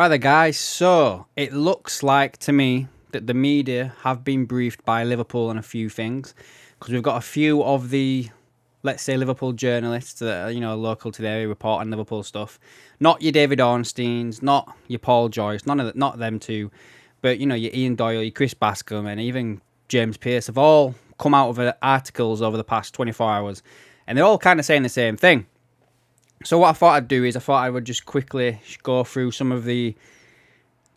All right, there, guys. So it looks like to me that the media have been briefed by Liverpool on a few things, because we've got a few of the, let's say, Liverpool journalists that are, local to the area, report on Liverpool stuff. Not your David Ornsteins, not your Paul Joyce, not them two, but your Ian Doyle, your Chris Bascom, and even James Pearce have all come out with articles over the past 24 hours, and they're all kind of saying the same thing. So what I thought I'd do is I thought I would just quickly go through some of the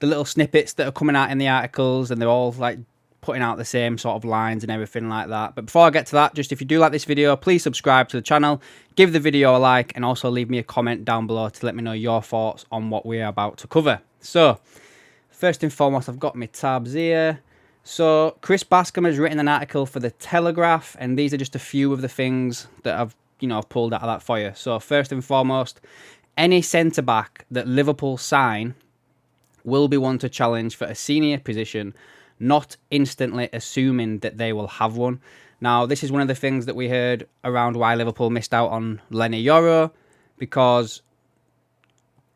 little snippets that are coming out in the articles, and they're all like putting out the same sort of lines and everything like that. But before I get to that, just if you do like this video, please subscribe to the channel, give the video a like, and also leave me a comment down below to let me know your thoughts on what we're about to cover. So first and foremost, I've got my tabs here. So Chris Bascom has written an article for The Telegraph, and these are just a few of the things that I've pulled out of that for you. So first and foremost, any centre-back that Liverpool sign will be one to challenge for a senior position, not instantly assuming that they will have one. Now, this is one of the things that we heard around why Liverpool missed out on Lenny Yoro, because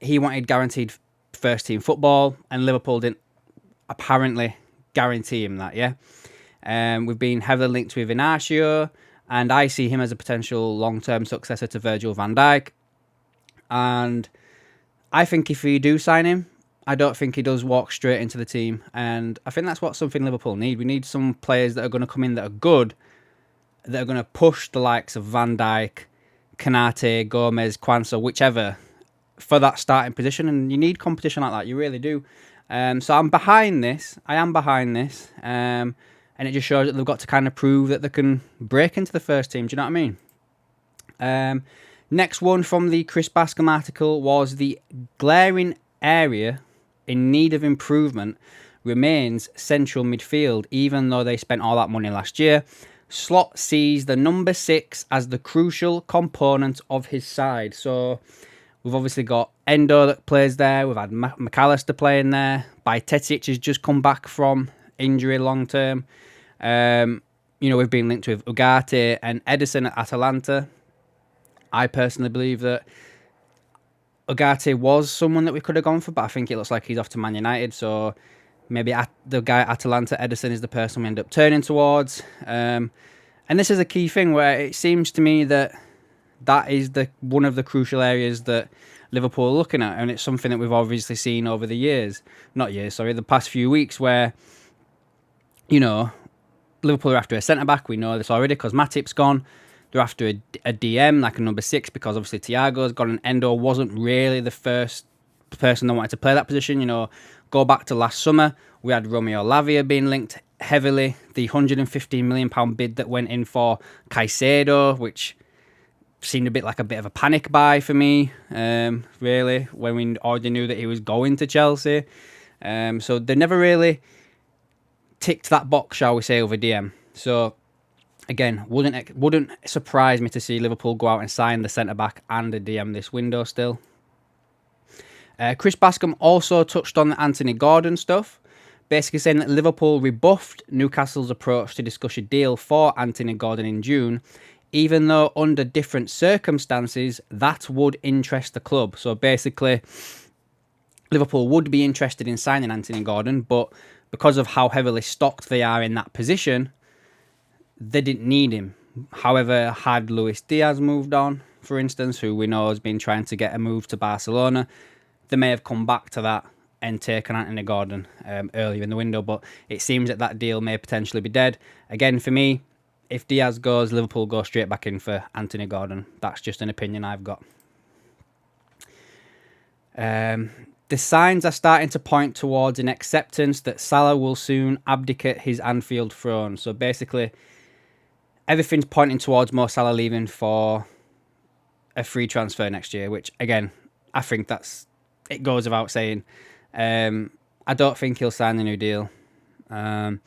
he wanted guaranteed first-team football, and Liverpool didn't apparently guarantee him that, yeah? We've been heavily linked with Inacio, and I see him as a potential long-term successor to Virgil van Dijk. And I think if we do sign him, I don't think he does walk straight into the team. And I think that's something Liverpool need. We need some players that are going to come in that are good, that are going to push the likes of Van Dijk, Kanate, Gomez, Kwanzaa, whichever, for that starting position. And you need competition like that. You really do. So I'm behind this. I am behind this. And it just shows that they've got to kind of prove that they can break into the first team. Do you know what I mean? Next one from the Chris Bascom article was the glaring area in need of improvement remains central midfield, even though they spent all that money last year. Slot sees the number 6 as the crucial component of his side. So we've obviously got Endo that plays there. We've had McAllister playing there. Bajcetic has just come back from injury long term. We've been linked with Ugarte and Edison at Atalanta. I personally believe that Ugarte was someone that we could have gone for, but I think it looks like he's off to Man United. So maybe the guy at Atalanta, Edison, is the person we end up turning towards. And this is a key thing where it seems to me that is one of the crucial areas that Liverpool are looking at, and it's something that we've obviously seen over the past few weeks, where Liverpool are after a centre-back. We know this already because Matip's gone. They're after a DM, like a number 6, because obviously Thiago's gone, and Endo wasn't really the first person that wanted to play that position. Go back to last summer, we had Romeo Lavia being linked heavily. The £115 million bid that went in for Caicedo, which seemed like a bit of a panic buy for me, really, when we already knew that he was going to Chelsea. So they never really ticked that box, shall we say, over DM. So again, wouldn't surprise me to see Liverpool go out and sign the centre-back and a DM this window still. Chris Bascom also touched on the Anthony Gordon stuff, basically saying that Liverpool rebuffed Newcastle's approach to discuss a deal for Anthony Gordon in June, even though under different circumstances that would interest the club. So basically, Liverpool would be interested in signing Anthony Gordon, but because of how heavily stocked they are in that position, they didn't need him. However, had Luis Diaz moved on, for instance, who we know has been trying to get a move to Barcelona, they may have come back to that and taken Anthony Gordon earlier in the window, but it seems that deal may potentially be dead. Again, for me, if Diaz goes, Liverpool go straight back in for Anthony Gordon. That's just an opinion I've got. The signs are starting to point towards an acceptance that Salah will soon abdicate his Anfield throne. So basically, everything's pointing towards Mo Salah leaving for a free transfer next year, which, again, I think it goes without saying. I don't think he'll sign a new deal. And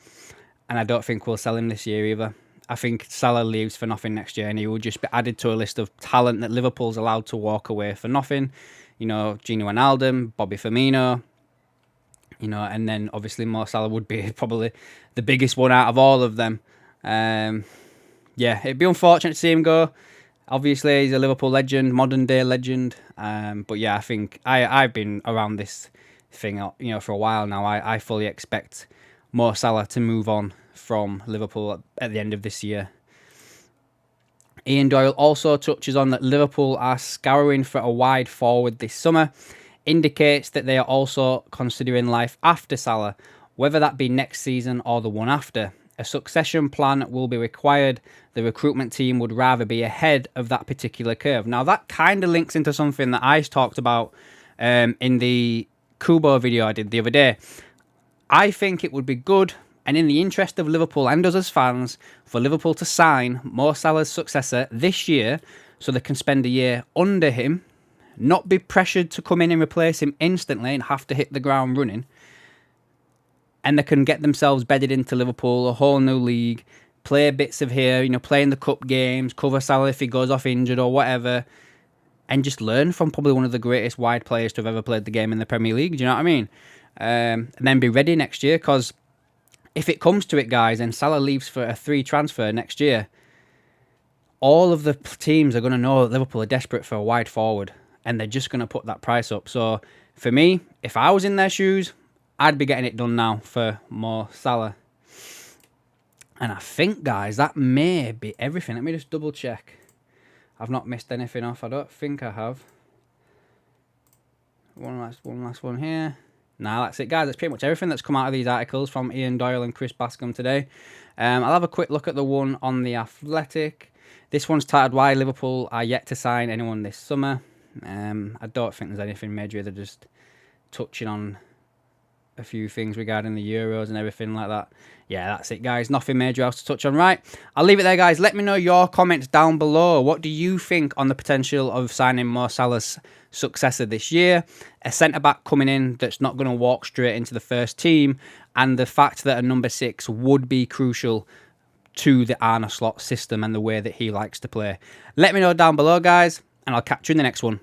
I don't think we'll sell him this year either. I think Salah leaves for nothing next year, and he will just be added to a list of talent that Liverpool's allowed to walk away for nothing. Gino Wijnaldum, Bobby Firmino, and then obviously Mo Salah would be probably the biggest one out of all of them. It'd be unfortunate to see him go. Obviously, he's a Liverpool legend, modern day legend. But yeah, I think I've been around this thing, you know, for a while now. I fully expect Mo Salah to move on from Liverpool at the end of this year. Ian Doyle also touches on that Liverpool are scouring for a wide forward this summer, indicates that they are also considering life after Salah, whether that be next season or the one after. A succession plan will be required. The recruitment team would rather be ahead of that particular curve. Now, that kind of links into something that I talked about in the Kubo video I did the other day. I think it would be good and in the interest of Liverpool and us as fans for Liverpool to sign Mo Salah's successor this year so they can spend a year under him, not be pressured to come in and replace him instantly and have to hit the ground running, and they can get themselves bedded into Liverpool, a whole new league, play bits of here, you know, play in the cup games, cover Salah if he goes off injured or whatever, and just learn from probably one of the greatest wide players to have ever played the game in the Premier League. Do you know what I mean? And then be ready next year, because if it comes to it, guys, and Salah leaves for a free transfer next year, all of the teams are going to know that Liverpool are desperate for a wide forward, and they're just going to put that price up. So for me, if I was in their shoes, I'd be getting it done now for Mo Salah. And I think, guys, that may be everything. Let me just double check. I've not missed anything off. I don't think I have. One last one here. Nah, that's it, guys. That's pretty much everything that's come out of these articles from Ian Doyle and Chris Bascom today. I'll have a quick look at the one on The Athletic. This one's titled Why Liverpool Are Yet to Sign Anyone This Summer. I don't think there's anything major. They're just touching on a few things regarding the Euros and everything like that. Yeah, that's it, guys. Nothing major else to touch on. Right, I'll leave it there, guys. Let me know your comments down below. What do you think on the potential of signing Mo Salah's successor this year? A centre-back coming in that's not going to walk straight into the first team, and the fact that a number 6 would be crucial to the Arne Slot system and the way that he likes to play. Let me know down below, guys, and I'll catch you in the next one.